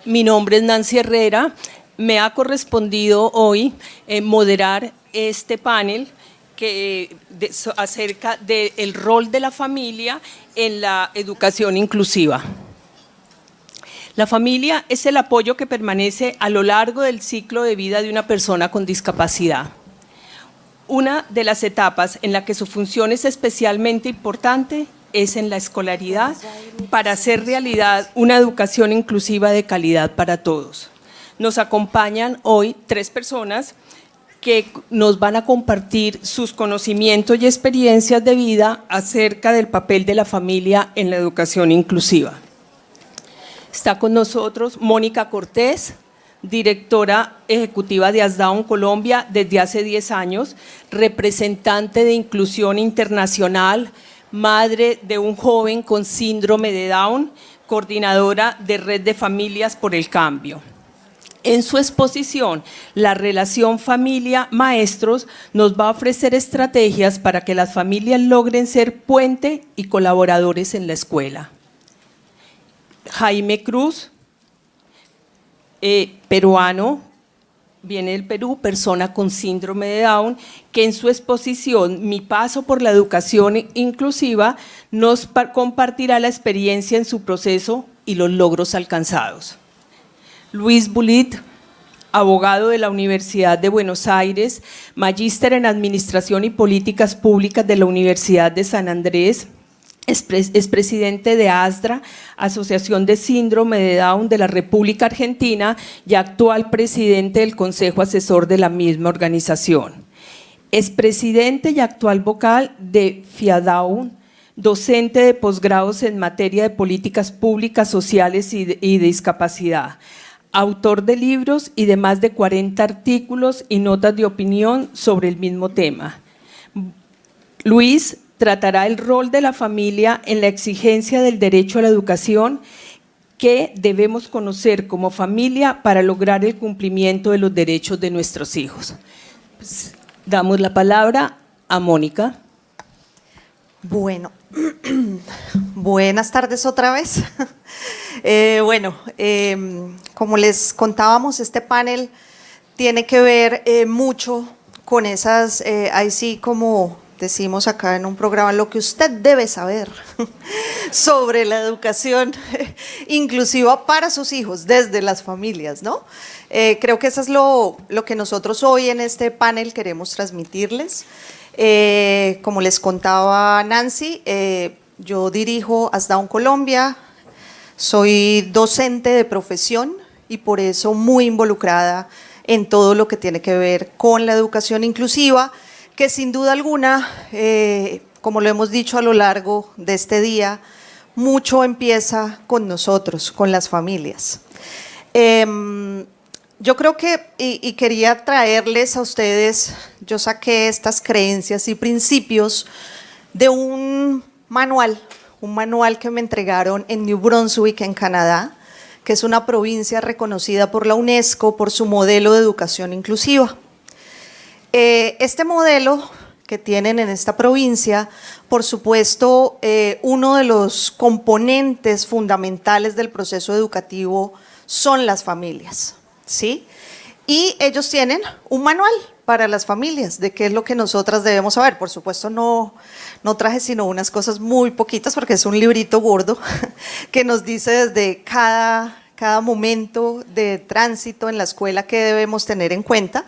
Mi nombre es Nancy Herrera. Me ha correspondido hoy moderar este panel acerca del rol de la familia en la educación inclusiva. La familia es el apoyo que permanece a lo largo del ciclo de vida de una persona con discapacidad. Una de las etapas en la que su función es especialmente importante es en la escolaridad para hacer realidad una educación inclusiva de calidad para todos. Nos acompañan hoy 3 personas que nos van a compartir sus conocimientos y experiencias de vida acerca del papel de la familia en la educación inclusiva. Está con nosotros Mónica Cortés, directora ejecutiva de ASDAUN Colombia desde hace 10 años, representante de Inclusión Internacional, madre de un joven con síndrome de Down, coordinadora de Red de Familias por el Cambio. En su exposición, La relación familia-maestros, nos va a ofrecer estrategias para que las familias logren ser puente y colaboradores en la escuela. Jaime Cruz, peruano, viene del Perú, persona con síndrome de Down, que en su exposición Mi paso por la educación inclusiva nos compartirá la experiencia en su proceso y los logros alcanzados. Luis Bulit, abogado de la Universidad de Buenos Aires, magíster en Administración y Políticas Públicas de la Universidad de San Andrés, es presidente de ASDRA, Asociación de Síndrome de Down de la República Argentina, y actual presidente del Consejo Asesor de la misma organización. Es presidente y actual vocal de FIADAUN, docente de posgrados en materia de políticas públicas, sociales y de discapacidad, autor de libros y de más de 40 artículos y notas de opinión sobre el mismo tema. Luis tratará el rol de la familia en la exigencia del derecho a la educación que debemos conocer como familia para lograr el cumplimiento de los derechos de nuestros hijos. Pues, damos la palabra a Mónica. Bueno, buenas tardes otra vez. Como les contábamos, este panel tiene que ver mucho con esas, ahí sí como decimos acá en un programa, lo que usted debe saber sobre la educación inclusiva para sus hijos desde las familias, ¿no? Creo que eso es lo que nosotros hoy en este panel queremos transmitirles. Como les contaba Nancy, yo dirijo ASDAUN Colombia, soy docente de profesión y por eso muy involucrada en todo lo que tiene que ver con la educación inclusiva, que sin duda alguna, como lo hemos dicho a lo largo de este día, mucho empieza con nosotros, con las familias. Yo creo que, y quería traerles a ustedes, yo saqué estas creencias y principios de un manual que me entregaron en New Brunswick, en Canadá, que es una provincia reconocida por la UNESCO por su modelo de educación inclusiva. Este modelo que tienen en esta provincia, por supuesto, uno de los componentes fundamentales del proceso educativo son las familias, ¿sí? Y ellos tienen un manual para las familias de qué es lo que nosotras debemos saber. Por supuesto, no traje sino unas cosas muy poquitas porque es un librito gordo que nos dice desde cada momento de tránsito en la escuela qué debemos tener en cuenta.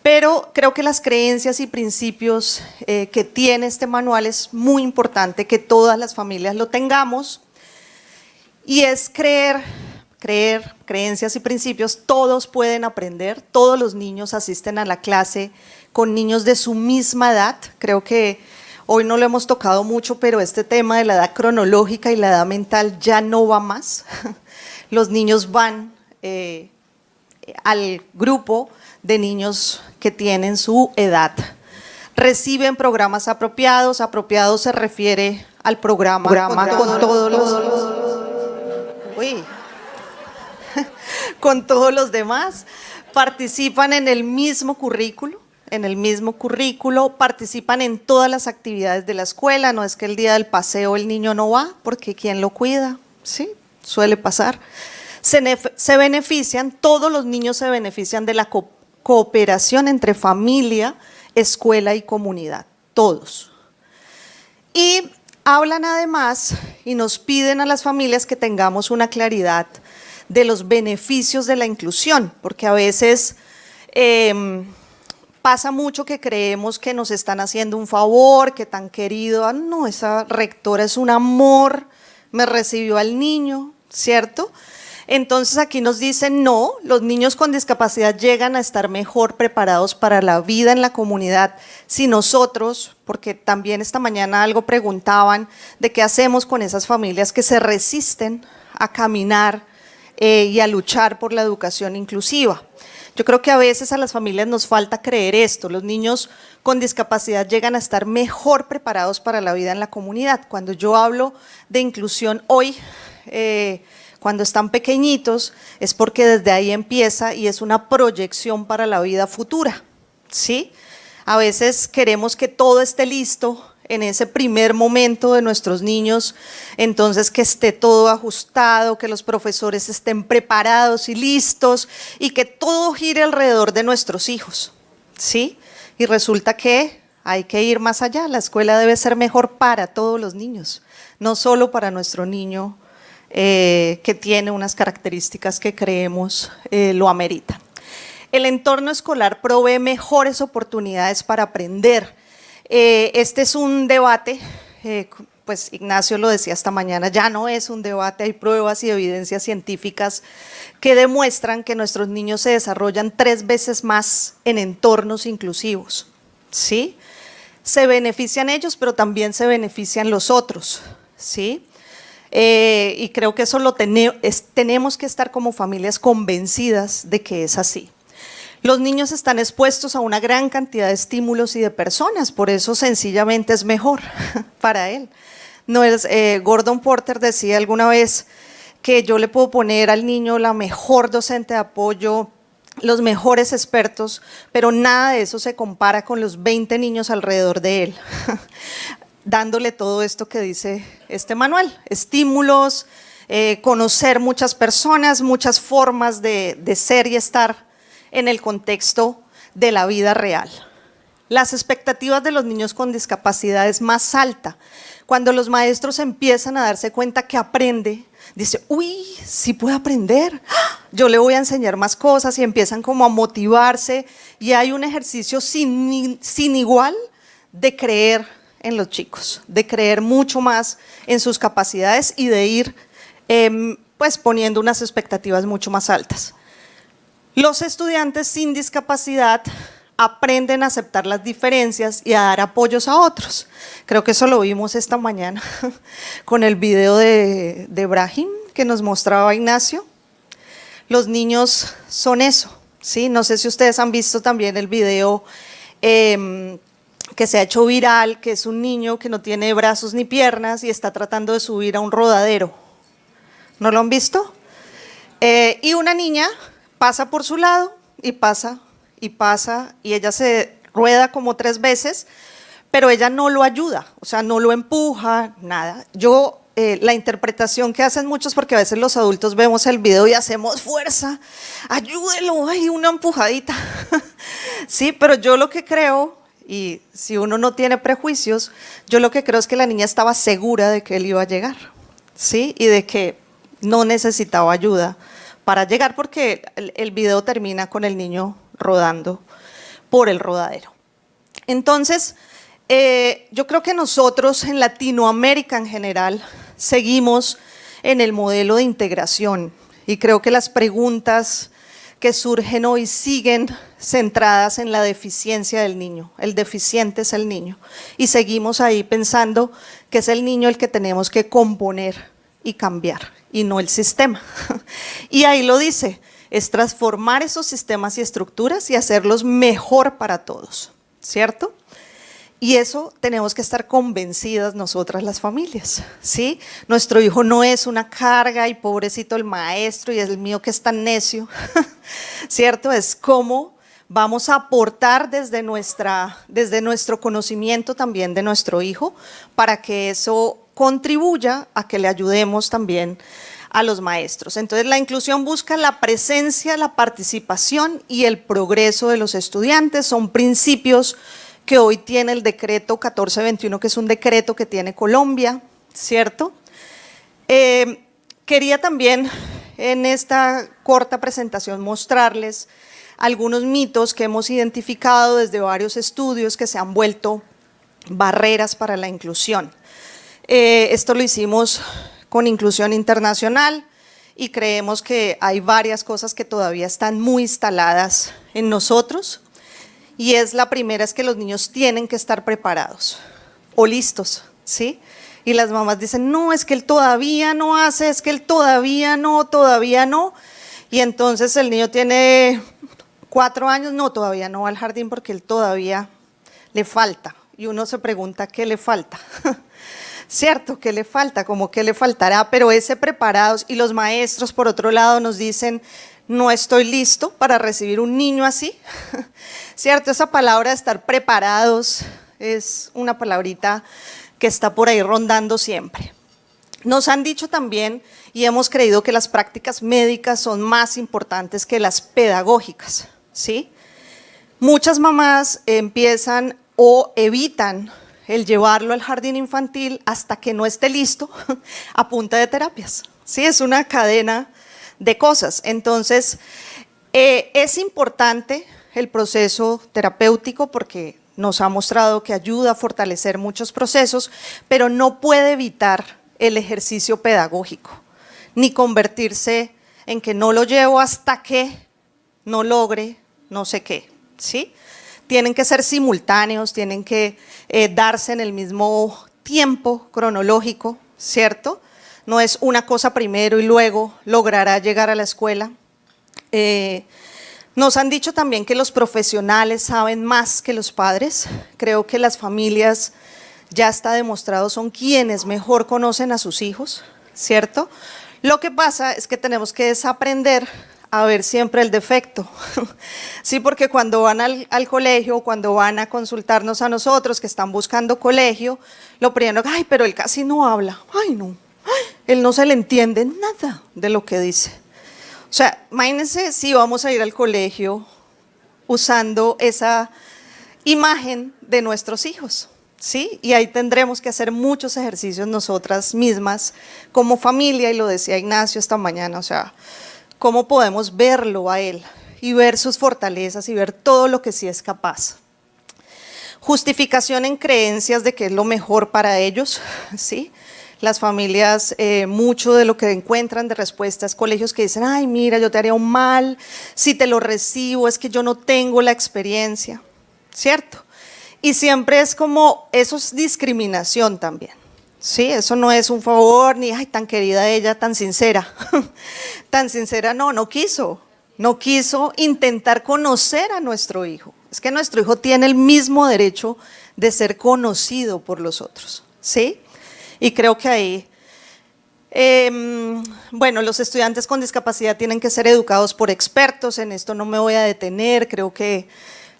Pero creo que las creencias y principios que tiene este manual es muy importante que todas las familias lo tengamos, y es creer, creencias y principios, todos pueden aprender, todos los niños asisten a la clase con niños de su misma edad. Creo que hoy no lo hemos tocado mucho, pero este tema de la edad cronológica y la edad mental ya no va más. Los niños van al grupo de niños que tienen su edad. Reciben programas apropiados, apropiado se refiere al programa con todos con todos los demás, participan en el mismo currículo, participan en todas las actividades de la escuela. No es que el día del paseo el niño no va, porque ¿quién lo cuida? Sí, suele pasar. se benefician, todos los niños se benefician de la cooperación entre familia, escuela y comunidad, todos. Y hablan además y nos piden a las familias que tengamos una claridad de los beneficios de la inclusión, porque a veces pasa mucho que creemos que nos están haciendo un favor, que tan querido, no, esa rectora es un amor, me recibió al niño, ¿cierto? Entonces aquí nos dicen, no, los niños con discapacidad llegan a estar mejor preparados para la vida en la comunidad si nosotros, porque también esta mañana algo preguntaban de qué hacemos con esas familias que se resisten a caminar y a luchar por la educación inclusiva. Yo creo que a veces a las familias nos falta creer esto, los niños con discapacidad llegan a estar mejor preparados para la vida en la comunidad. Cuando yo hablo de inclusión hoy, cuando están pequeñitos, es porque desde ahí empieza y es una proyección para la vida futura, ¿sí? A veces queremos que todo esté listo en ese primer momento de nuestros niños, entonces que esté todo ajustado, que los profesores estén preparados y listos y que todo gire alrededor de nuestros hijos, ¿sí? Y resulta que hay que ir más allá, la escuela debe ser mejor para todos los niños, no solo para nuestro niño que tiene unas características que creemos lo ameritan. El entorno escolar provee mejores oportunidades para aprender. Este es un debate, pues Ignacio lo decía esta mañana, ya no es un debate, hay pruebas y evidencias científicas que demuestran que nuestros niños se desarrollan 3 veces más en entornos inclusivos, ¿sí? Se benefician ellos, pero también se benefician los otros, ¿sí? Y creo que eso tenemos que estar como familias convencidas de que es así. Los niños están expuestos a una gran cantidad de estímulos y de personas, por eso sencillamente es mejor para él. No es, Gordon Porter decía alguna vez que yo le puedo poner al niño la mejor docente de apoyo, los mejores expertos, pero nada de eso se compara con los 20 niños alrededor de él, dándole todo esto que dice este manual, estímulos, conocer muchas personas, muchas formas de ser y estar en el contexto de la vida real. Las expectativas de los niños con discapacidad es más alta. Cuando los maestros empiezan a darse cuenta que aprende, dice, uy, sí puede aprender, yo le voy a enseñar más cosas y empiezan como a motivarse y hay un ejercicio sin igual de creer en los chicos, de creer mucho más en sus capacidades y de ir pues poniendo unas expectativas mucho más altas. Los estudiantes sin discapacidad aprenden a aceptar las diferencias y a dar apoyos a otros. Creo que eso lo vimos esta mañana con el video de Brahim que nos mostraba Ignacio. Los niños son eso, ¿sí? No sé si ustedes han visto también el video que se ha hecho viral, que es un niño que no tiene brazos ni piernas y está tratando de subir a un rodadero. ¿No lo han visto? Y una niña pasa por su lado y pasa y ella se rueda como 3 veces, pero ella no lo ayuda, o sea, no lo empuja, nada. La interpretación que hacen muchos, porque a veces los adultos vemos el video y hacemos fuerza, ayúdelo, hay una empujadita. Sí, pero yo lo que creo, y si uno no tiene prejuicios, yo lo que creo es que la niña estaba segura de que él iba a llegar, ¿sí? Y de que no necesitaba ayuda para llegar, porque el video termina con el niño rodando por el rodadero. Entonces, yo creo que nosotros en Latinoamérica en general seguimos en el modelo de integración y creo que las preguntas que surgen hoy siguen centradas en la deficiencia del niño. El deficiente es el niño y seguimos ahí pensando que es el niño el que tenemos que componer y cambiar, y no el sistema. Y ahí lo dice, es transformar esos sistemas y estructuras y hacerlos mejor para todos, ¿cierto? Y eso tenemos que estar convencidas nosotras las familias, ¿sí? Nuestro hijo no es una carga y pobrecito el maestro y es el mío que es tan necio, ¿cierto? Es cómo vamos a aportar desde nuestro conocimiento también de nuestro hijo para que eso contribuya a que le ayudemos también a los maestros. Entonces, la inclusión busca la presencia, la participación y el progreso de los estudiantes. Son principios que hoy tiene el decreto 1421, que es un decreto que tiene Colombia, ¿cierto? Quería también en esta corta presentación mostrarles algunos mitos que hemos identificado desde varios estudios que se han vuelto barreras para la inclusión. Esto lo hicimos con Inclusión Internacional y creemos que hay varias cosas que todavía están muy instaladas en nosotros, y la primera es que los niños tienen que estar preparados o listos, ¿sí? Y las mamás dicen, no, es que él todavía no hace, es que él todavía no, y entonces el niño tiene 4 años, no, todavía no va al jardín porque él todavía le falta, y uno se pregunta, ¿qué le falta? ¿Cierto? ¿Qué le falta? ¿Cómo que le faltará? Pero ese preparados, y los maestros por otro lado nos dicen, no estoy listo para recibir un niño así, ¿cierto? Esa palabra de estar preparados es una palabrita que está por ahí rondando siempre. Nos han dicho también, y hemos creído que las prácticas médicas son más importantes que las pedagógicas, ¿sí? Muchas mamás empiezan o evitan el llevarlo al jardín infantil hasta que no esté listo a punta de terapias, ¿sí? Es una cadena de cosas. Entonces, es importante el proceso terapéutico porque nos ha mostrado que ayuda a fortalecer muchos procesos, pero no puede evitar el ejercicio pedagógico, ni convertirse en que no lo llevo hasta que no logre no sé qué, ¿sí? Tienen que ser simultáneos, tienen que darse en el mismo tiempo cronológico, ¿cierto? No es una cosa primero y luego logrará llegar a la escuela. Nos han dicho también que los profesionales saben más que los padres. Creo que las familias, ya está demostrado, son quienes mejor conocen a sus hijos, ¿cierto? Lo que pasa es que tenemos que desaprender a ver siempre el defecto, sí, porque cuando van al colegio, cuando van a consultarnos a nosotros que están buscando colegio, lo primero, ay, pero él casi no habla, ay no, él no se le entiende nada de lo que dice. O sea, imagínense si vamos a ir al colegio usando esa imagen de nuestros hijos, ¿sí? Y ahí tendremos que hacer muchos ejercicios nosotras mismas como familia, y lo decía Ignacio esta mañana, o sea, cómo podemos verlo a él y ver sus fortalezas y ver todo lo que sí es capaz. Justificación en creencias de que es lo mejor para ellos, ¿sí? Las familias, mucho de lo que encuentran de respuestas, colegios que dicen, ay, mira, yo te haría un mal, si te lo recibo, es que yo no tengo la experiencia, ¿cierto? Y siempre es como, eso es discriminación también, ¿sí? Eso no es un favor, ni, ay, tan querida ella, tan sincera, tan sincera no quiso intentar conocer a nuestro hijo. Es que nuestro hijo tiene el mismo derecho de ser conocido por los otros, ¿sí? Y creo que ahí, bueno, los estudiantes con discapacidad tienen que ser educados por expertos, en esto no me voy a detener, creo que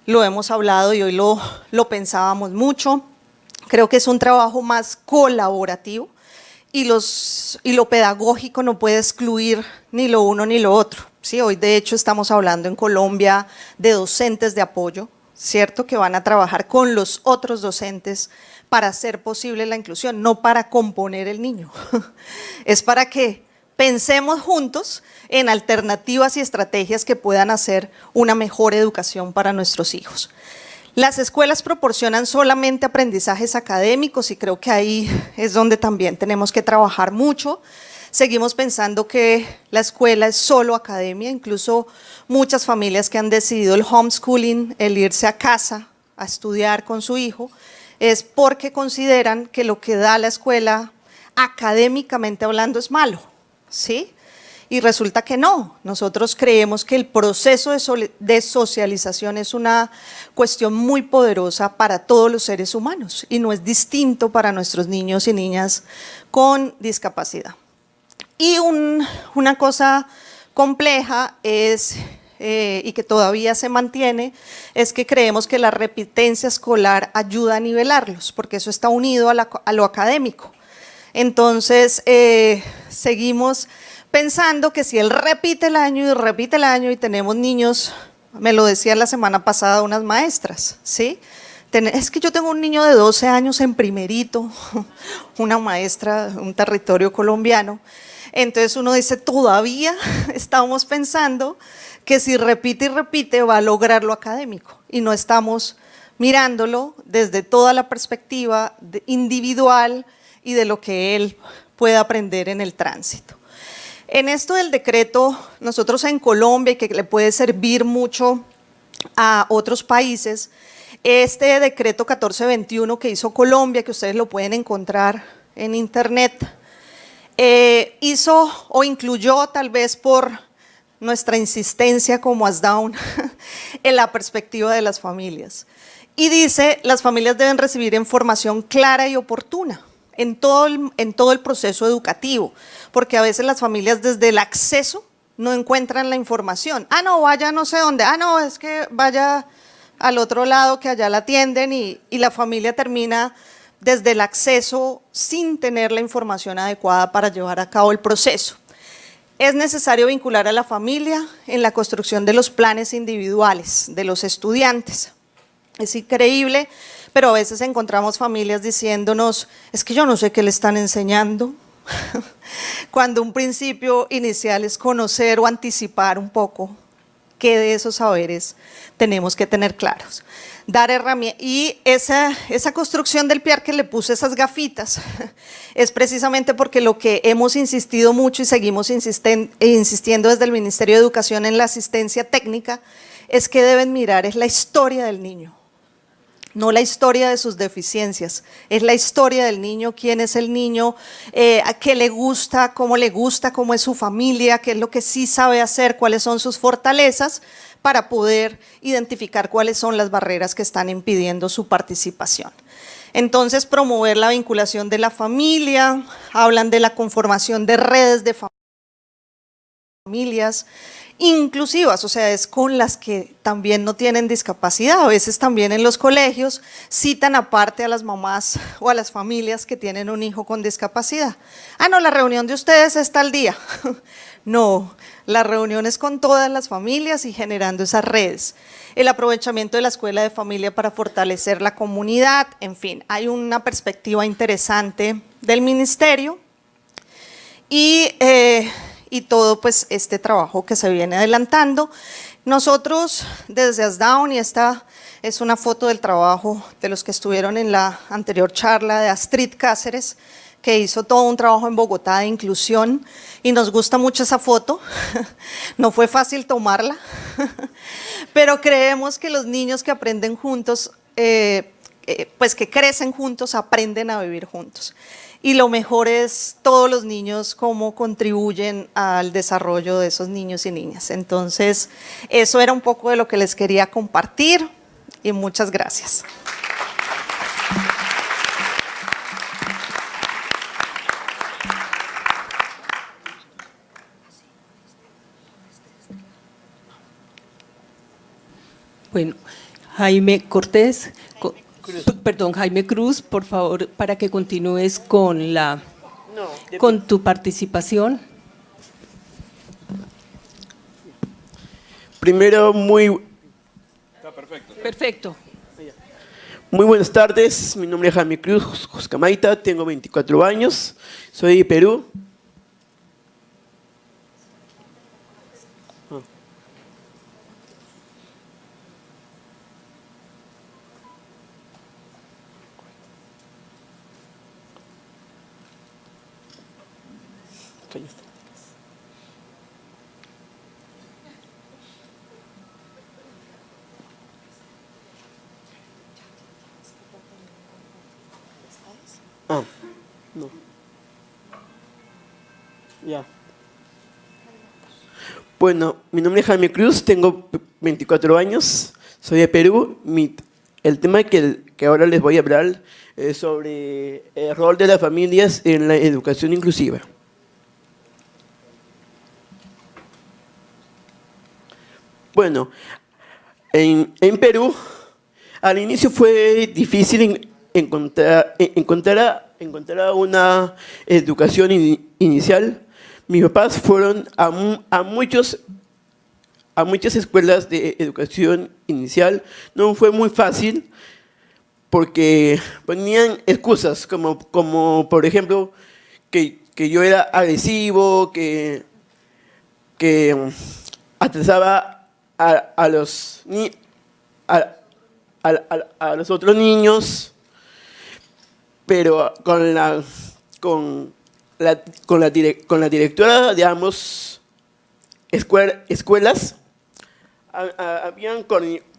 lo hemos hablado y hoy lo pensábamos mucho. Creo que es un trabajo más colaborativo y lo pedagógico no puede excluir ni lo uno ni lo otro, ¿sí? Hoy de hecho estamos hablando en Colombia de docentes de apoyo, ¿cierto? Que van a trabajar con los otros docentes para hacer posible la inclusión, no para componer el niño, es para que pensemos juntos en alternativas y estrategias que puedan hacer una mejor educación para nuestros hijos. Las escuelas proporcionan solamente aprendizajes académicos y creo que ahí es donde también tenemos que trabajar mucho. Seguimos pensando que la escuela es solo academia, incluso muchas familias que han decidido el homeschooling, el irse a casa a estudiar con su hijo, es porque consideran que lo que da la escuela académicamente hablando es malo, ¿sí? Y resulta que no, nosotros creemos que el proceso de socialización es una cuestión muy poderosa para todos los seres humanos y no es distinto para nuestros niños y niñas con discapacidad. Y una cosa compleja es, y que todavía se mantiene, es que creemos que la repitencia escolar ayuda a nivelarlos, porque eso está unido a lo académico. Entonces, seguimos pensando que si él repite el año y tenemos niños, me lo decía la semana pasada unas maestras, ¿sí? Es que yo tengo un niño de 12 años en primerito, una maestra, un territorio colombiano. Entonces uno dice, todavía estamos pensando que si repite y repite va a lograr lo académico y no estamos mirándolo desde toda la perspectiva individual y de lo que él puede aprender en el tránsito. En esto del decreto, nosotros en Colombia, y que le puede servir mucho a otros países, este decreto 1421 que hizo Colombia, que ustedes lo pueden encontrar en internet, hizo o incluyó, tal vez por nuestra insistencia como ASDAUN, en la perspectiva de las familias. Y dice, las familias deben recibir información clara y oportuna en todo el proceso educativo, porque a veces las familias desde el acceso no encuentran la información. Ah, no, vaya no sé dónde, ah, no, es que vaya al otro lado que allá la atienden y la familia termina desde el acceso sin tener la información adecuada para llevar a cabo el proceso. Es necesario vincular a la familia en la construcción de los planes individuales de los estudiantes. Es increíble, pero a veces encontramos familias diciéndonos, es que yo no sé qué le están enseñando, cuando un principio inicial es conocer o anticipar un poco qué de esos saberes tenemos que tener claros. Dar herramientas, y esa construcción del PIAR que le puse esas gafitas, es precisamente porque lo que hemos insistido mucho y seguimos insistiendo desde el Ministerio de Educación en la asistencia técnica, es que deben mirar, es la historia del niño. No la historia de sus deficiencias, es la historia del niño, quién es el niño, a qué le gusta, cómo es su familia, qué es lo que sí sabe hacer, cuáles son sus fortalezas, para poder identificar cuáles son las barreras que están impidiendo su participación. Entonces, promover la vinculación de la familia, hablan de la conformación de redes de familias inclusivas, o sea, es con las que también no tienen discapacidad. A veces también en los colegios citan aparte a las mamás o a las familias que tienen un hijo con discapacidad. Ah, no, la reunión de ustedes es tal día. No, la reunión es con todas las familias y generando esas redes. El aprovechamiento de la escuela de familia para fortalecer la comunidad, en fin, hay una perspectiva interesante del ministerio y todo pues este trabajo que se viene adelantando. Nosotros desde ASDAUN, y esta es una foto del trabajo de los que estuvieron en la anterior charla de Astrid Cáceres, que hizo todo un trabajo en Bogotá de inclusión, y nos gusta mucho esa foto. No fue fácil tomarla, pero creemos que los niños que aprenden juntos, pues que crecen juntos, aprenden a vivir juntos. Y lo mejor es todos los niños cómo contribuyen al desarrollo de esos niños y niñas. Entonces, eso era un poco de lo que les quería compartir y muchas gracias. Bueno, Jaime Cortés, Jaime Cruz, por favor, para que continúes con tu participación. Primero, muy Perfecto. buenas tardes. Mi nombre es Jaime Cruz Joscamaita, tengo 24 años, soy de Perú. No. Ya. Bueno, mi nombre es Jaime Cruz, tengo 24 años, soy de Perú. El tema que ahora les voy a hablar es sobre el rol de las familias en la educación inclusiva. Bueno, en Perú, al inicio fue difícil encontrar una educación inicial, mis papás fueron a muchas escuelas de educación inicial. No fue muy fácil porque ponían excusas como por ejemplo, que yo era agresivo, que atrasaba a los otros niños, pero con la directora de ambos escuelas habían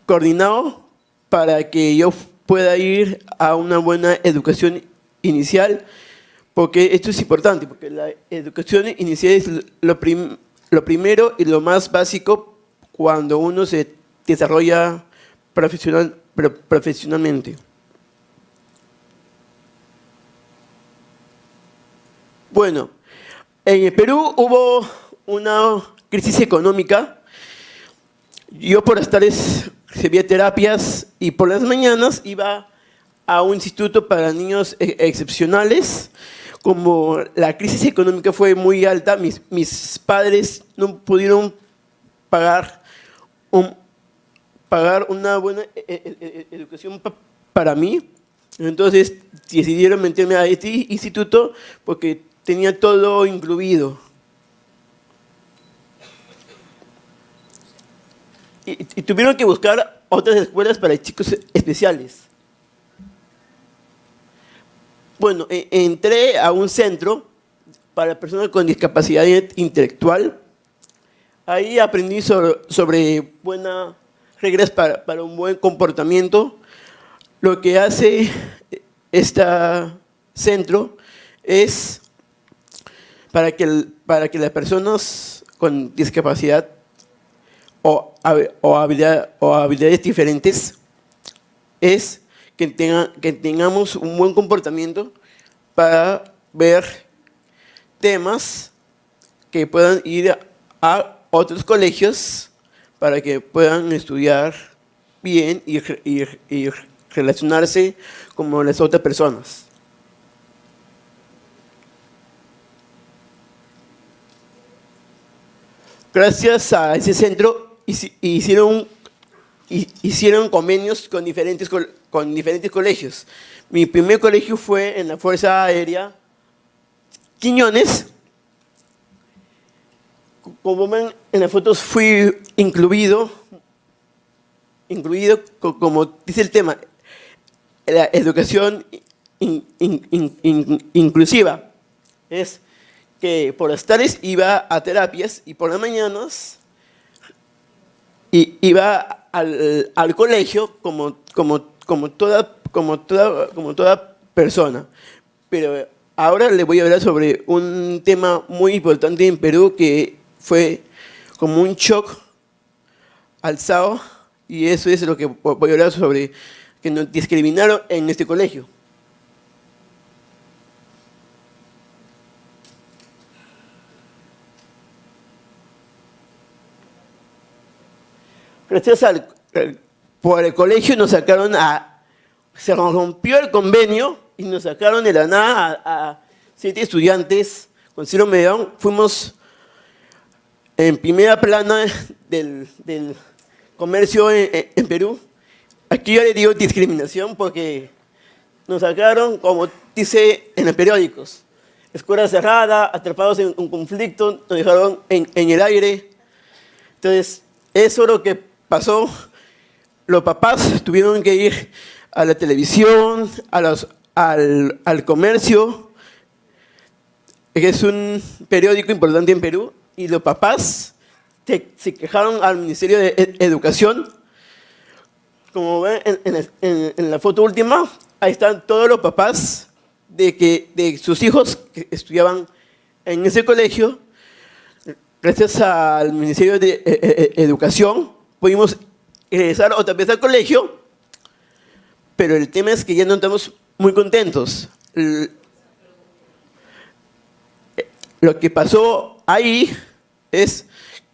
coordinado para que yo pueda ir a una buena educación inicial, porque esto es importante, porque la educación inicial es lo primero y lo más básico cuando uno se desarrolla profesionalmente. Bueno, en el Perú hubo una crisis económica. Yo por las tardes recibía terapias y por las mañanas iba a un instituto para niños excepcionales. Como la crisis económica fue muy alta, mis padres no pudieron pagar una buena educación para mí. Entonces decidieron meterme a este instituto porque tenía todo incluido. Y tuvieron que buscar otras escuelas para chicos especiales. Bueno, entré a un centro para personas con discapacidad intelectual. Ahí aprendí sobre buenas reglas para un buen comportamiento. Lo que hace este centro es para que las personas con discapacidad o habilidades diferentes es que tengamos un buen comportamiento para ver temas que puedan ir a otros colegios para que puedan estudiar bien y relacionarse como las otras personas. Gracias a ese centro hicieron convenios con diferentes colegios. Mi primer colegio fue en la Fuerza Aérea Quiñones. Como ven en las fotos, fui incluido como dice el tema, la educación inclusiva. Es que por las tardes iba a terapias y por las mañanas iba al colegio como toda persona. Pero ahora les voy a hablar sobre un tema muy importante en Perú que fue como un shock alzado, y eso es lo que voy a hablar sobre que nos discriminaron en este colegio. Gracias por el colegio se rompió el convenio y nos sacaron de la nada a 7 estudiantes con síndrome de Down. Fuimos en primera plana del comercio en Perú. Aquí yo le digo discriminación porque nos sacaron, como dice en los periódicos, escuela cerrada, atrapados en un conflicto, nos dejaron en el aire. Entonces, eso es lo que pasó. Los papás tuvieron que ir a la televisión, al comercio, que es un periódico importante en Perú, y los papás se quejaron al Ministerio de Educación. Como ven en la foto última, ahí están todos los papás de sus hijos que estudiaban en ese colegio. Gracias al Ministerio de Educación pudimos regresar otra vez al colegio, pero el tema es que ya no estamos muy contentos. Lo que pasó ahí es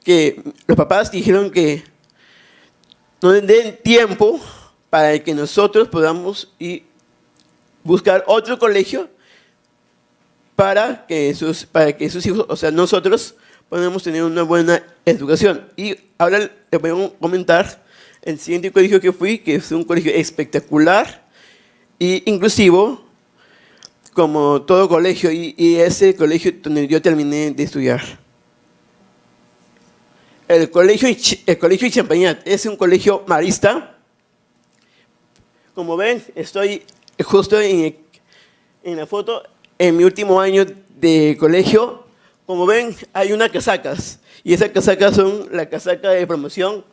que los papás dijeron que nos den tiempo para que nosotros podamos ir buscar otro colegio para que sus hijos, o sea, nosotros, podamos tener una buena educación. Y ahora les voy a comentar el siguiente colegio que fui, que es un colegio espectacular e inclusivo, como todo colegio, y ese colegio donde yo terminé de estudiar. El colegio Champañat es un colegio marista. Como ven, estoy justo en la foto, en mi último año de colegio. Como ven, hay unas casacas, y esas casacas son la casaca de promoción.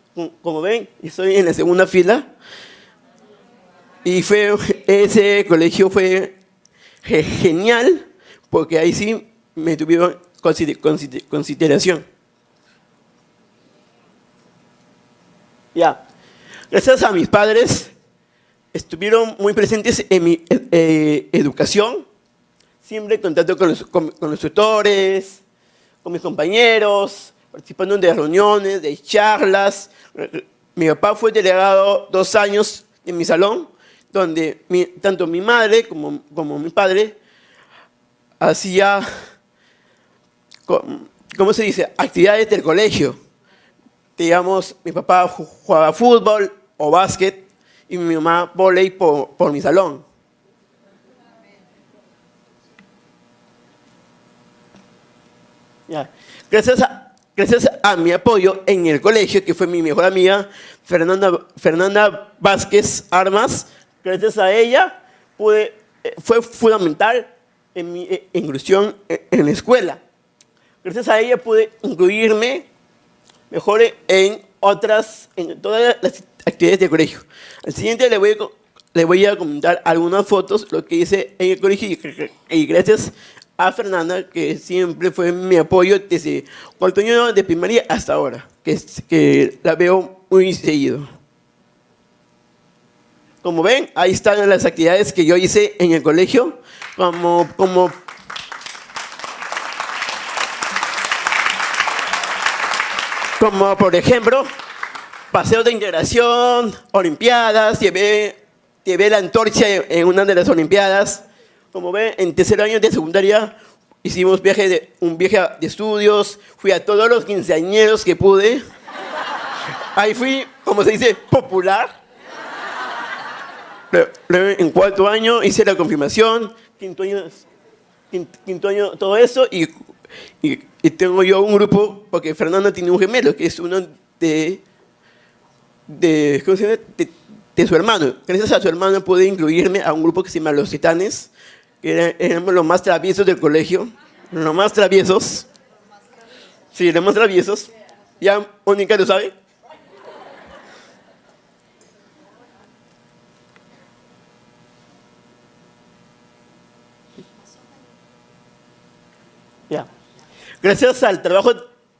Como ven, estoy en la segunda fila. Y ese colegio fue genial, porque ahí sí me tuvieron consideración. Ya, gracias a mis padres, estuvieron muy presentes en mi educación, siempre en contacto con los tutores, con mis compañeros, participando de reuniones, de charlas. Mi papá fue delegado 2 años en mi salón, donde tanto mi madre como mi padre hacía, ¿cómo se dice?, actividades del colegio. Digamos, mi papá jugaba fútbol o básquet y mi mamá vóley por mi salón. Ya. Gracias a mi apoyo en el colegio, que fue mi mejor amiga, Fernanda Vázquez Armas, gracias a ella fue fundamental en mi inclusión en la escuela. Gracias a ella pude incluirme mejor en todas las actividades del colegio. Al siguiente le voy a comentar algunas fotos, lo que hice en el colegio, y gracias a Fernanda, que siempre fue mi apoyo desde cuarto año de primaria hasta ahora, que la veo muy seguido. Como ven, ahí están las actividades que yo hice en el colegio, como por ejemplo, paseos de integración, olimpiadas, llevé la antorcha en una de las olimpiadas. Como ven, en tercer año de secundaria hicimos un viaje de estudios, fui a todos los quinceañeros que pude. Ahí fui, como se dice, popular. Luego, en cuarto año hice la confirmación, quinto año todo eso, y tengo yo un grupo, porque Fernanda tiene un gemelo, que es uno de ¿cómo se llama?, de su hermano. Gracias a su hermano pude incluirme a un grupo que se llama Los Titanes, que éramos los más traviesos del colegio, los más traviesos. Sí, los más traviesos. ¿Ya Mónica lo sabe? Ya. Gracias al trabajo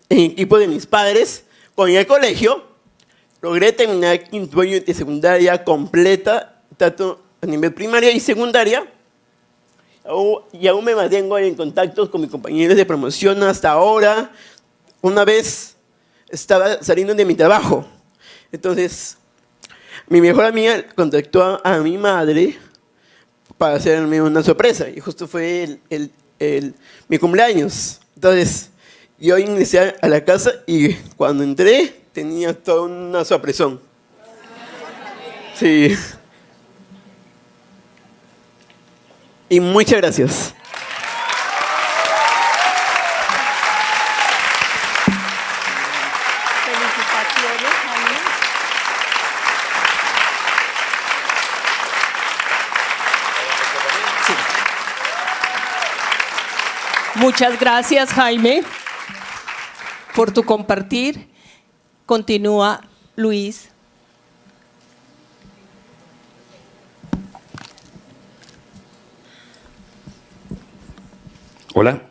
en equipo de mis padres con el colegio, logré terminar quinto año de secundaria completa, tanto a nivel primaria y secundaria, y aún me mantengo en contacto con mis compañeros de promoción hasta ahora. Una vez estaba saliendo de mi trabajo, entonces mi mejor amiga contactó a mi madre para hacerme una sorpresa, y justo fue mi cumpleaños. Entonces yo ingresé a la casa y cuando entré tenía toda una sorpresón. Sí. Y muchas gracias. Felicitaciones, Jaime. Muchas gracias, Jaime, por tu compartir. Continúa Luis. Hola,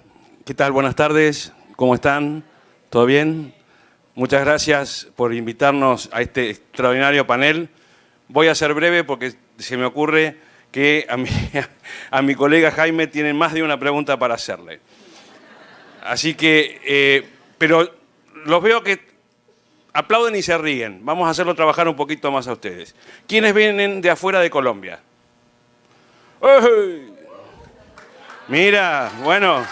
¿qué tal? Buenas tardes, ¿cómo están? ¿Todo bien? Muchas gracias por invitarnos a este extraordinario panel. Voy a ser breve porque se me ocurre que a mi colega Jaime tienen más de una pregunta para hacerle. Así que, pero los veo que aplauden y se ríen. Vamos a hacerlo trabajar un poquito más a ustedes. ¿Quiénes vienen de afuera de Colombia? ¡Ey! Mira, bueno.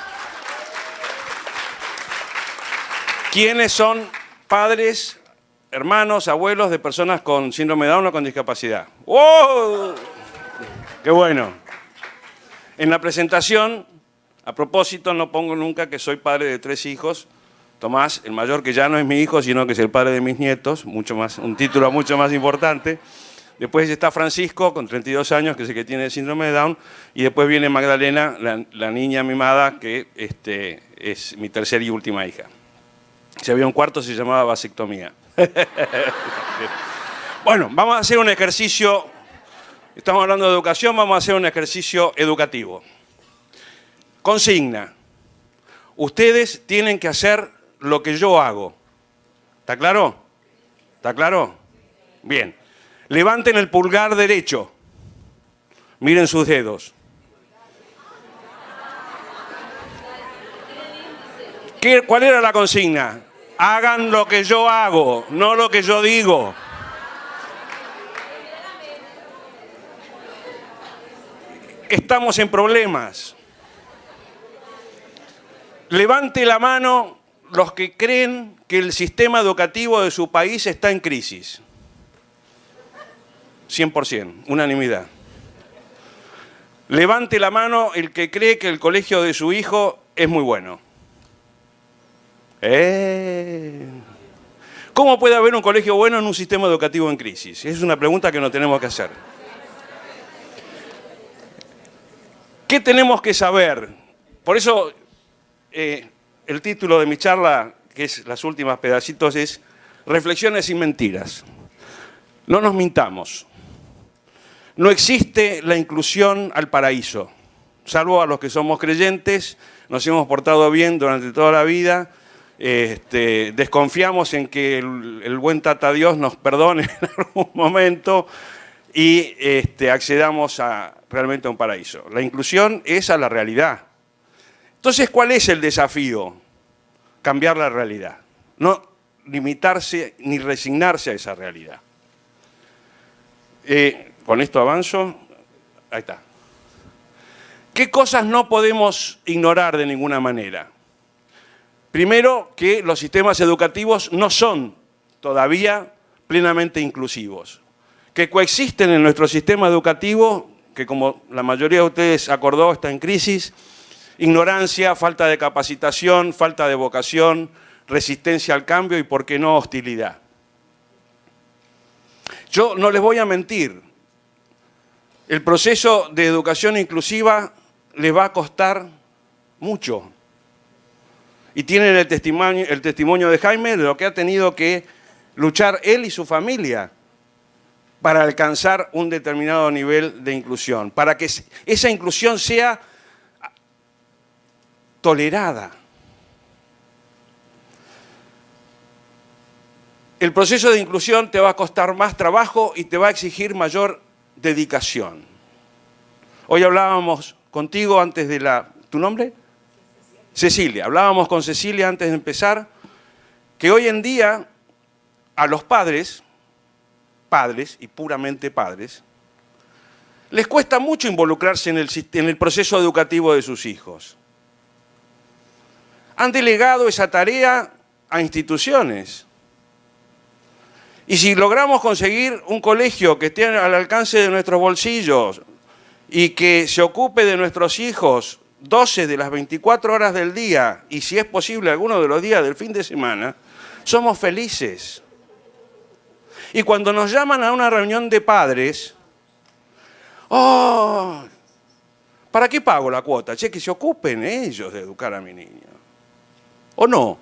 ¿Quiénes son padres, hermanos, abuelos de personas con síndrome de Down o con discapacidad? ¡Wow! ¡Qué bueno! En la presentación, a propósito, no pongo nunca que soy padre de 3 hijos. Tomás, el mayor, que ya no es mi hijo, sino que es el padre de mis nietos, un título mucho más importante. Después está Francisco, con 32 años, que es el que tiene síndrome de Down. Y después viene Magdalena, la niña mimada, que es mi tercera y última hija. Si había un cuarto, se llamaba vasectomía. Bueno, vamos a hacer un ejercicio. Estamos hablando de educación, vamos a hacer un ejercicio educativo. Consigna. Ustedes tienen que hacer lo que yo hago. ¿Está claro? ¿Está claro? Bien. Levanten el pulgar derecho. Miren sus dedos. ¿Cuál era la consigna? Hagan lo que yo hago, no lo que yo digo. Estamos en problemas. Levante la mano los que creen que el sistema educativo de su país está en crisis. 100%, unanimidad. Levante la mano el que cree que el colegio de su hijo es muy bueno. ¿Cómo puede haber un colegio bueno en un sistema educativo en crisis? Es una pregunta que nos tenemos que hacer. ¿Qué tenemos que saber? Por eso el título de mi charla, que es las últimas pedacitos, es Reflexiones y mentiras. No nos mintamos. No existe la inclusión al paraíso. Salvo a los que somos creyentes, nos hemos portado bien durante toda la vida. Desconfiamos en que el buen Tata Dios nos perdone en algún momento y accedamos realmente a un paraíso. La inclusión es a la realidad. Entonces, ¿cuál es el desafío? Cambiar la realidad. No limitarse ni resignarse a esa realidad. Con esto avanzo. Ahí está. ¿Qué cosas no podemos ignorar de ninguna manera? Primero, que los sistemas educativos no son todavía plenamente inclusivos. Que coexisten en nuestro sistema educativo, que como la mayoría de ustedes acordó está en crisis, ignorancia, falta de capacitación, falta de vocación, resistencia al cambio y, por qué no, hostilidad. Yo no les voy a mentir, el proceso de educación inclusiva les va a costar mucho. Y tienen el testimonio de Jaime de lo que ha tenido que luchar él y su familia para alcanzar un determinado nivel de inclusión, para que esa inclusión sea tolerada. El proceso de inclusión te va a costar más trabajo y te va a exigir mayor dedicación. Hoy hablábamos contigo antes de ¿tu nombre? Cecilia. Hablábamos con Cecilia antes de empezar que hoy en día a los padres y puramente padres, les cuesta mucho involucrarse en el proceso educativo de sus hijos. Han delegado esa tarea a instituciones. Y si logramos conseguir un colegio que esté al alcance de nuestros bolsillos y que se ocupe de nuestros hijos 12 de las 24 horas del día y, si es posible, algunos de los días del fin de semana, somos felices. Y cuando nos llaman a una reunión de padres, ¡oh! ¿Para qué pago la cuota? Che, que se ocupen ellos de educar a mi niño. ¿O no?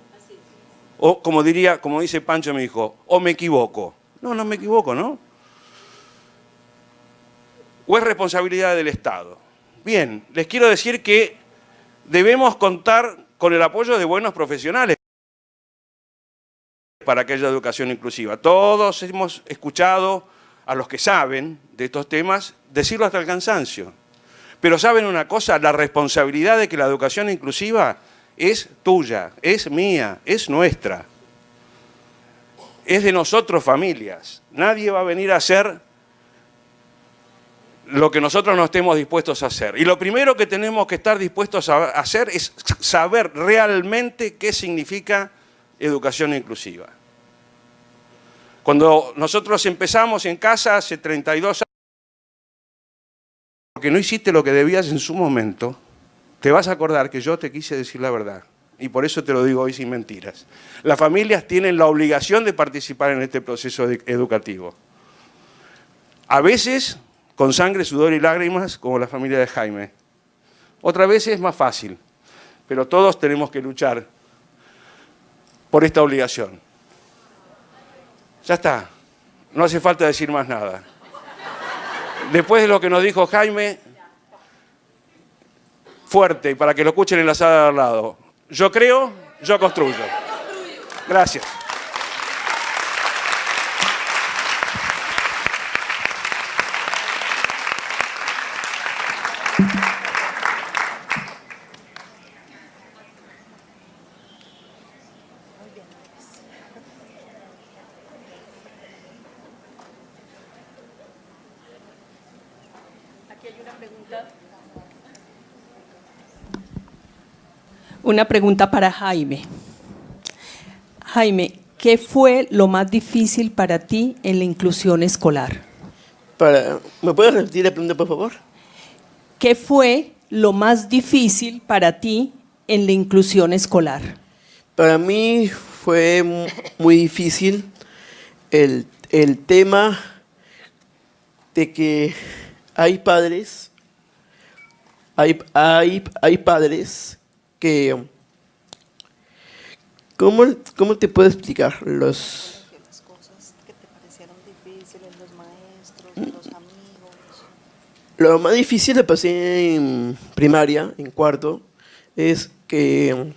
O como dice Pancho, mi hijo, o me equivoco. No, no me equivoco, ¿no? ¿O es responsabilidad del Estado? Bien, les quiero decir que debemos contar con el apoyo de buenos profesionales para que haya educación inclusiva. Todos hemos escuchado a los que saben de estos temas decirlo hasta el cansancio. Pero ¿saben una cosa? La responsabilidad de que la educación inclusiva es tuya, es mía, es nuestra. Es de nosotros, familias. Nadie va a venir a hacer lo que nosotros no estemos dispuestos a hacer. Y lo primero que tenemos que estar dispuestos a hacer es saber realmente qué significa educación inclusiva. Cuando nosotros empezamos en casa hace 32 años, porque no hiciste lo que debías en su momento, te vas a acordar que yo te quise decir la verdad. Y por eso te lo digo hoy sin mentiras. Las familias tienen la obligación de participar en este proceso educativo. A veces con sangre, sudor y lágrimas, como la familia de Jaime. Otras veces es más fácil, pero todos tenemos que luchar por esta obligación. Ya está, no hace falta decir más nada. Después de lo que nos dijo Jaime, fuerte, para que lo escuchen en la sala de al lado. Yo creo, yo construyo. Gracias. Una pregunta para Jaime. Jaime, ¿qué fue lo más difícil para ti en la inclusión escolar? ¿Me puedes repetir la pregunta, por favor? ¿Qué fue lo más difícil para ti en la inclusión escolar? Para mí fue muy difícil el tema de que hay padres que, ¿cómo te puedo explicar? Las cosas que te parecieron difíciles, los maestros, los amigos. Lo más difícil que pasé en primaria, en cuarto, es que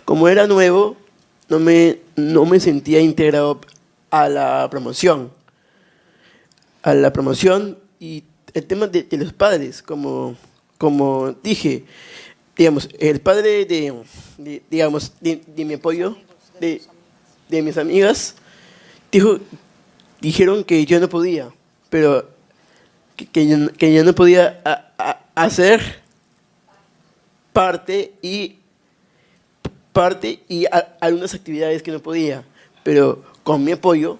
como era nuevo, no me sentía integrado a la promoción. Y el tema de los padres, como dije, digamos, el padre de mi apoyo, de mis amigas, dijeron que yo no podía, pero que yo no podía hacer parte y algunas actividades que no podía, pero con mi apoyo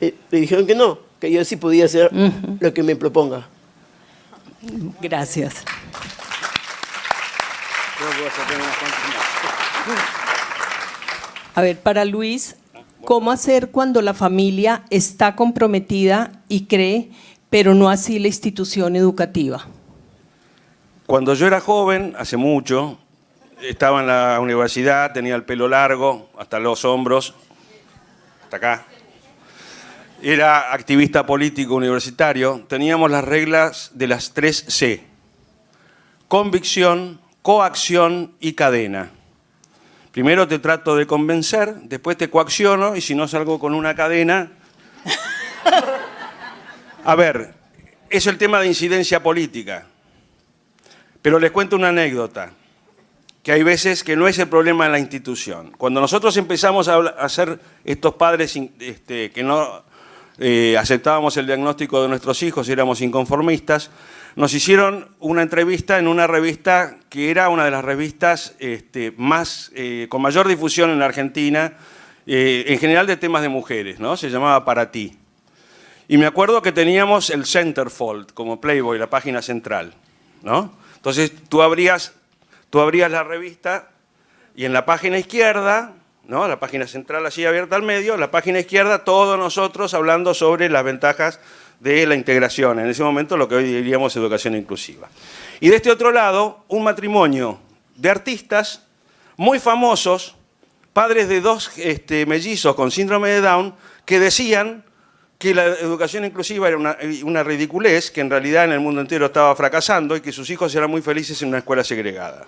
le dijeron que no, que yo sí podía hacer lo que me proponga. Gracias. A ver, para Luis, ¿cómo hacer cuando la familia está comprometida y cree, pero no así la institución educativa? Cuando yo era joven, hace mucho, estaba en la universidad, tenía el pelo largo, hasta los hombros, hasta acá. Era activista político universitario, teníamos las reglas de las 3 C. Convicción, coacción y cadena. Primero te trato de convencer, después te coacciono y si no salgo con una cadena... A ver, es el tema de incidencia política. Pero les cuento una anécdota, que hay veces que no es el problema de la institución. Cuando nosotros empezamos a ser estos padres que no aceptábamos el diagnóstico de nuestros hijos y éramos inconformistas, nos hicieron una entrevista en una revista que era una de las revistas con mayor difusión en la Argentina, en general de temas de mujeres, ¿no? Se llamaba Para Ti. Y me acuerdo que teníamos el centerfold, como Playboy, la página central, ¿no? Entonces tú abrías la revista y en la página izquierda, ¿no? La página central así abierta al medio, la página izquierda, todos nosotros hablando sobre las ventajas de la integración, en ese momento lo que hoy diríamos educación inclusiva. Y de este otro lado, un matrimonio de artistas muy famosos, padres de 2 mellizos con síndrome de Down, que decían que la educación inclusiva era una ridiculez, que en realidad en el mundo entero estaba fracasando y que sus hijos eran muy felices en una escuela segregada.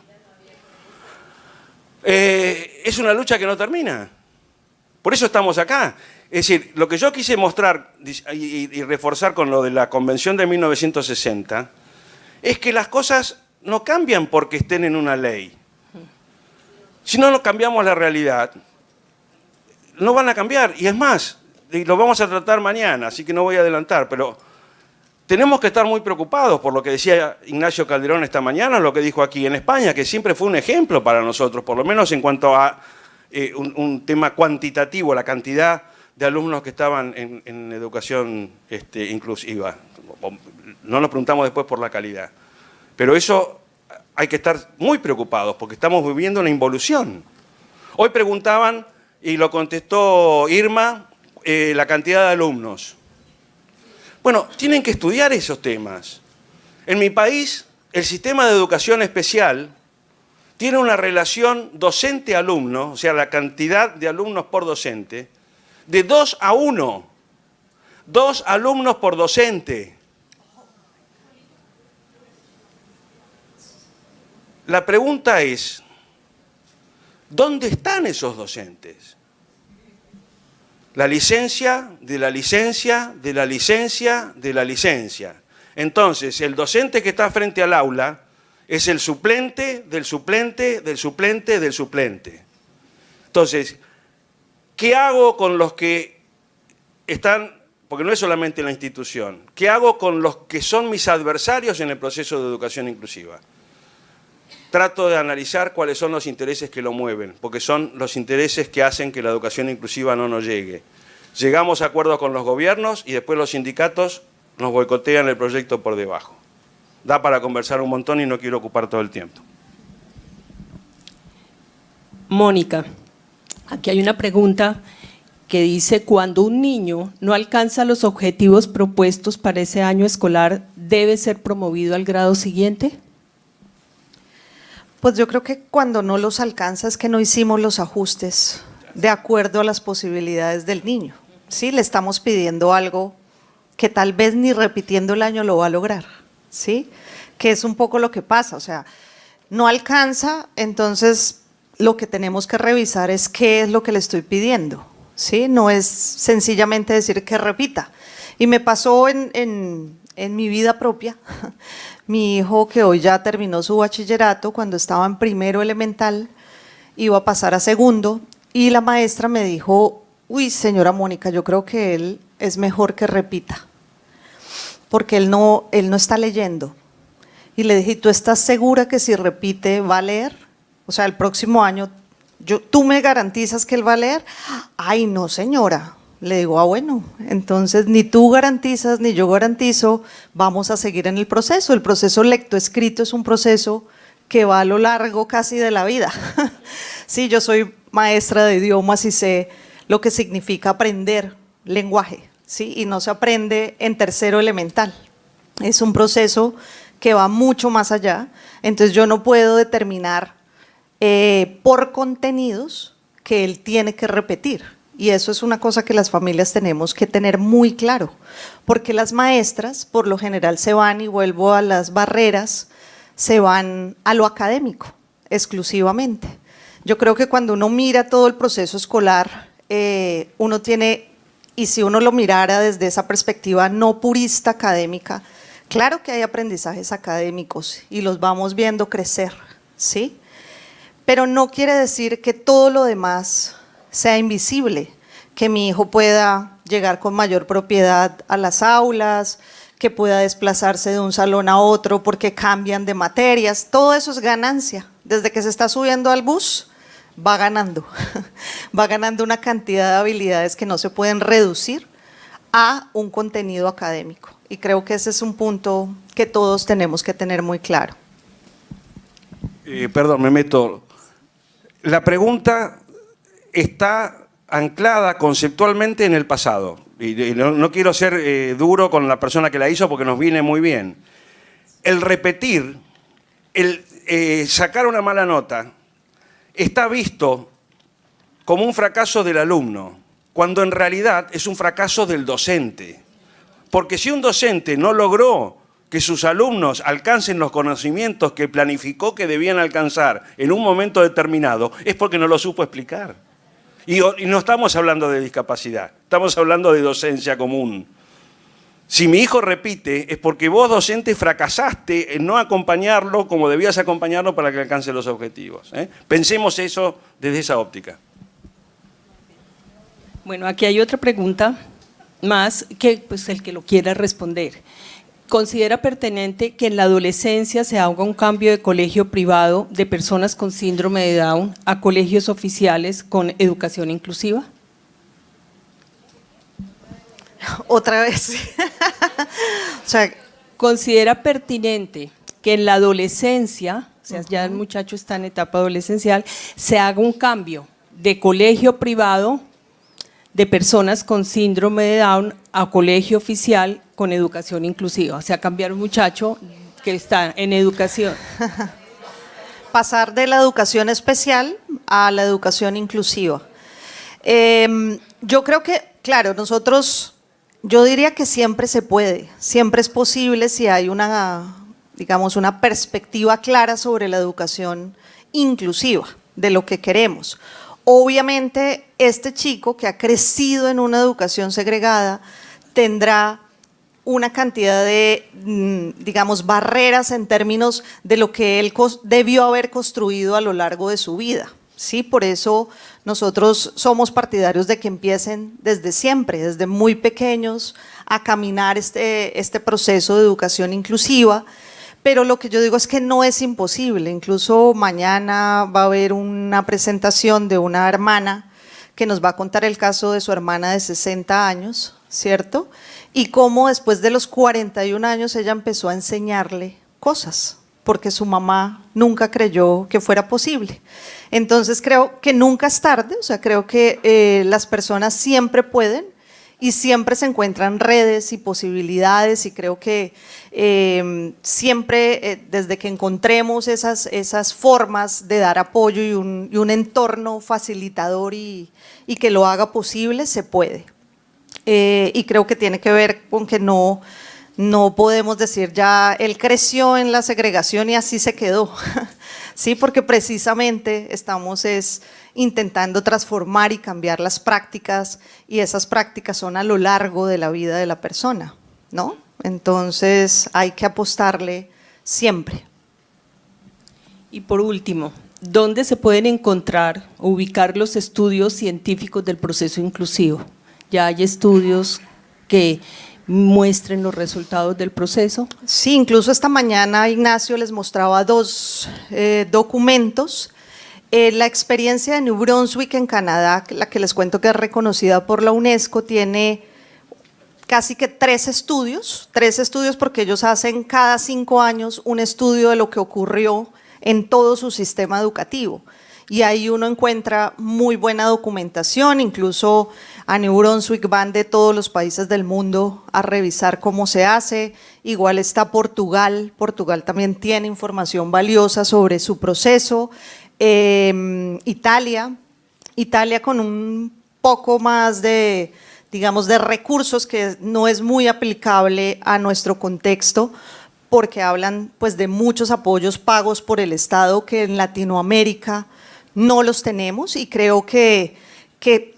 Es una lucha que no termina. Por eso estamos acá. Es decir, lo que yo quise mostrar y reforzar con lo de la Convención de 1960 es que las cosas no cambian porque estén en una ley. Si no cambiamos la realidad, no van a cambiar. Y es más, lo vamos a tratar mañana, así que no voy a adelantar, pero tenemos que estar muy preocupados por lo que decía Ignacio Calderón esta mañana, lo que dijo aquí en España, que siempre fue un ejemplo para nosotros, por lo menos en cuanto a un tema cuantitativo, la cantidad de alumnos que estaban en educación inclusiva. No nos preguntamos después por la calidad. Pero eso hay que estar muy preocupados porque estamos viviendo una involución. Hoy preguntaban, y lo contestó Irma, la cantidad de alumnos. Bueno, tienen que estudiar esos temas. En mi país, el sistema de educación especial tiene una relación docente-alumno, o sea, la cantidad de alumnos por docente, de 2 a 1. 2 alumnos por docente. La pregunta es, ¿dónde están esos docentes? La licencia, de la licencia, de la licencia, de la licencia. Entonces, el docente que está frente al aula es el suplente, del suplente, del suplente, del suplente. Entonces, ¿qué hago con los que están, porque no es solamente la institución, qué hago con los que son mis adversarios en el proceso de educación inclusiva? Trato de analizar cuáles son los intereses que lo mueven, porque son los intereses que hacen que la educación inclusiva no nos llegue. Llegamos a acuerdos con los gobiernos y después los sindicatos nos boicotean el proyecto por debajo. Da para conversar un montón y no quiero ocupar todo el tiempo. Mónica, aquí hay una pregunta que dice, cuando un niño no alcanza los objetivos propuestos para ese año escolar, ¿debe ser promovido al grado siguiente? Pues yo creo que cuando no los alcanza es que no hicimos los ajustes de acuerdo a las posibilidades del niño. Sí, le estamos pidiendo algo que tal vez ni repitiendo el año lo va a lograr, ¿sí? Que es un poco lo que pasa, o sea, no alcanza, entonces lo que tenemos que revisar es qué es lo que le estoy pidiendo, ¿sí? No es sencillamente decir que repita. Y me pasó en mi vida propia. Mi hijo, que hoy ya terminó su bachillerato, cuando estaba en primero elemental, iba a pasar a segundo, y la maestra me dijo, uy, señora Mónica, yo creo que él es mejor que repita, porque él no está leyendo. Y le dije, ¿tú estás segura que si repite va a leer? O sea, el próximo año, ¿tú me garantizas que él va a leer? Ay, no, señora. Le digo, bueno, entonces ni tú garantizas ni yo garantizo, vamos a seguir en el proceso. El proceso lectoescrito es un proceso que va a lo largo casi de la vida. Sí, yo soy maestra de idiomas y sé lo que significa aprender lenguaje, ¿sí? Y no se aprende en tercero elemental. Es un proceso que va mucho más allá. Entonces yo no puedo determinar por contenidos que él tiene que repetir. Y eso es una cosa que las familias tenemos que tener muy claro, porque las maestras por lo general se van, y vuelvo a las barreras, se van a lo académico exclusivamente. Yo creo que cuando uno mira todo el proceso escolar, uno tiene, y si uno lo mirara desde esa perspectiva no purista académica, claro que hay aprendizajes académicos y los vamos viendo crecer, ¿sí? Pero no quiere decir que todo lo demás sea invisible, que mi hijo pueda llegar con mayor propiedad a las aulas, que pueda desplazarse de un salón a otro porque cambian de materias, todo eso es ganancia. Desde que se está subiendo al bus, va ganando una cantidad de habilidades que no se pueden reducir a un contenido académico. Y creo que ese es un punto que todos tenemos que tener muy claro. Perdón, me meto. La pregunta está anclada conceptualmente en el pasado. Y no quiero ser duro con la persona que la hizo porque nos viene muy bien. El repetir, el sacar una mala nota, está visto como un fracaso del alumno, cuando en realidad es un fracaso del docente. Porque si un docente no logró que sus alumnos alcancen los conocimientos que planificó que debían alcanzar en un momento determinado, es porque no lo supo explicar. Y no estamos hablando de discapacidad, estamos hablando de docencia común. Si mi hijo repite, es porque vos, docente, fracasaste en no acompañarlo como debías acompañarlo para que alcance los objetivos. Pensemos eso desde esa óptica. Bueno, aquí hay otra pregunta más que pues el que lo quiera responder. ¿Considera pertinente que en la adolescencia se haga un cambio de colegio privado de personas con síndrome de Down a colegios oficiales con educación inclusiva? Otra vez. O sea, ¿Considera pertinente que en la adolescencia, o sea, ya el muchacho está en etapa adolescencial, se haga un cambio de colegio privado de personas con síndrome de Down a colegio oficial con educación inclusiva? O sea, cambiar un muchacho que está en educación. pasar de la educación especial a la educación inclusiva. Yo creo que, claro, yo diría que siempre se puede, siempre es posible si hay una, digamos, una perspectiva clara sobre la educación inclusiva, de lo que queremos. Obviamente, este chico que ha crecido en una educación segregada tendrá una cantidad de, digamos, barreras en términos de lo que él debió haber construido a lo largo de su vida. ¿Sí? Por eso nosotros somos partidarios de que empiecen desde siempre, desde muy pequeños, a caminar este proceso de educación inclusiva. Pero lo que yo digo es que no es imposible. Incluso mañana va a haber una presentación de una hermana que nos va a contar el caso de su hermana de 60 años, ¿cierto? Y cómo después de los 41 años ella empezó a enseñarle cosas, porque su mamá nunca creyó que fuera posible. Entonces creo que nunca es tarde, o sea, creo que las personas siempre pueden y siempre se encuentran redes y posibilidades, y creo que siempre desde que encontremos esas formas de dar apoyo y un entorno facilitador y que lo haga posible, se puede. Y creo que tiene que ver con que no podemos decir ya él creció en la segregación y así se quedó, ¿sí? Porque precisamente estamos intentando transformar y cambiar las prácticas, y esas prácticas son a lo largo de la vida de la persona, ¿no? Entonces hay que apostarle siempre. Y por último, ¿dónde se pueden encontrar o ubicar los estudios científicos del proceso inclusivo? ¿Ya hay estudios que muestren los resultados del proceso? Sí, incluso esta mañana Ignacio les mostraba 2 documentos. La experiencia de New Brunswick en Canadá, la que les cuento que es reconocida por la UNESCO, tiene casi que 3 estudios porque ellos hacen cada 5 años un estudio de lo que ocurrió en todo su sistema educativo. Y ahí uno encuentra muy buena documentación, incluso a New Brunswick van de todos los países del mundo a revisar cómo se hace. Igual está Portugal también tiene información valiosa sobre su proceso. Italia con un poco más de, digamos, de recursos que no es muy aplicable a nuestro contexto, porque hablan pues de muchos apoyos pagos por el Estado que en Latinoamérica no los tenemos, y creo que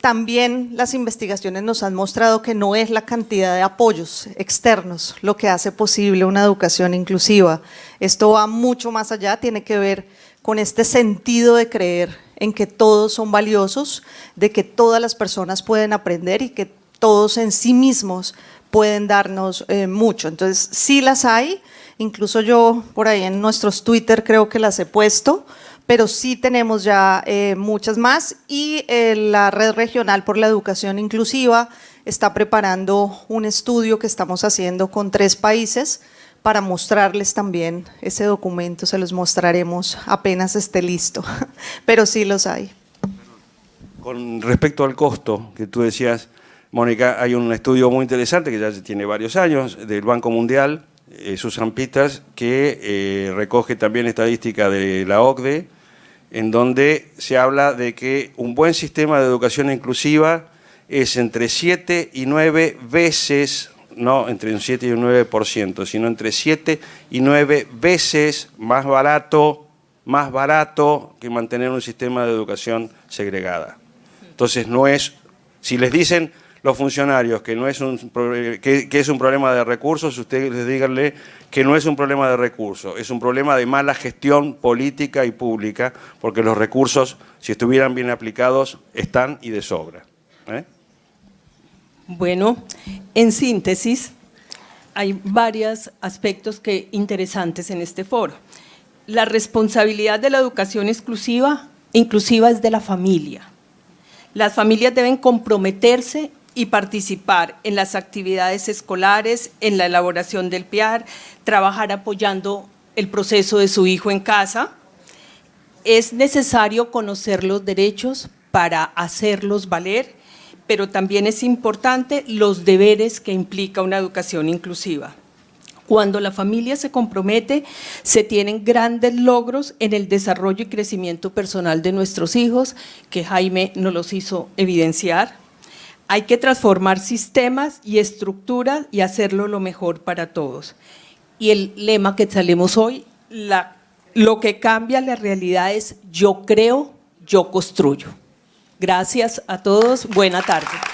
también las investigaciones nos han mostrado que no es la cantidad de apoyos externos lo que hace posible una educación inclusiva. Esto va mucho más allá, tiene que ver con este sentido de creer en que todos son valiosos, de que todas las personas pueden aprender y que todos en sí mismos pueden darnos mucho. Entonces sí las hay, incluso yo por ahí en nuestros Twitter creo que las he puesto, pero sí tenemos ya muchas más, y la Red Regional por la Educación Inclusiva está preparando un estudio que estamos haciendo con 3 países para mostrarles también ese documento. Se los mostraremos apenas esté listo, pero sí los hay. Con respecto al costo que tú decías, Mónica, hay un estudio muy interesante que ya tiene varios años del Banco Mundial, Susan Peters, que recoge también estadística de la OCDE, en donde se habla de que un buen sistema de educación inclusiva es entre 7 y 9 veces, no entre un 7 y un 9%, sino entre 7 y 9 veces más barato que mantener un sistema de educación segregada. Entonces, no es, si les dicen los funcionarios que es un problema de recursos, ustedes les díganle que no es un problema de recursos, es un problema de mala gestión política y pública, porque los recursos, si estuvieran bien aplicados, están y de sobra. Bueno, en síntesis, hay varios aspectos interesantes en este foro. La responsabilidad de la educación inclusiva es de la familia. Las familias deben comprometerse y participar en las actividades escolares, en la elaboración del PIAR, trabajar apoyando el proceso de su hijo en casa. Es necesario conocer los derechos para hacerlos valer, pero también es importante los deberes que implica una educación inclusiva. Cuando la familia se compromete, se tienen grandes logros en el desarrollo y crecimiento personal de nuestros hijos, que Jaime nos los hizo evidenciar. Hay que transformar sistemas y estructuras y hacerlo lo mejor para todos. Y el lema que salimos hoy, lo que cambia la realidad es yo creo, yo construyo. Gracias a todos, buena tarde.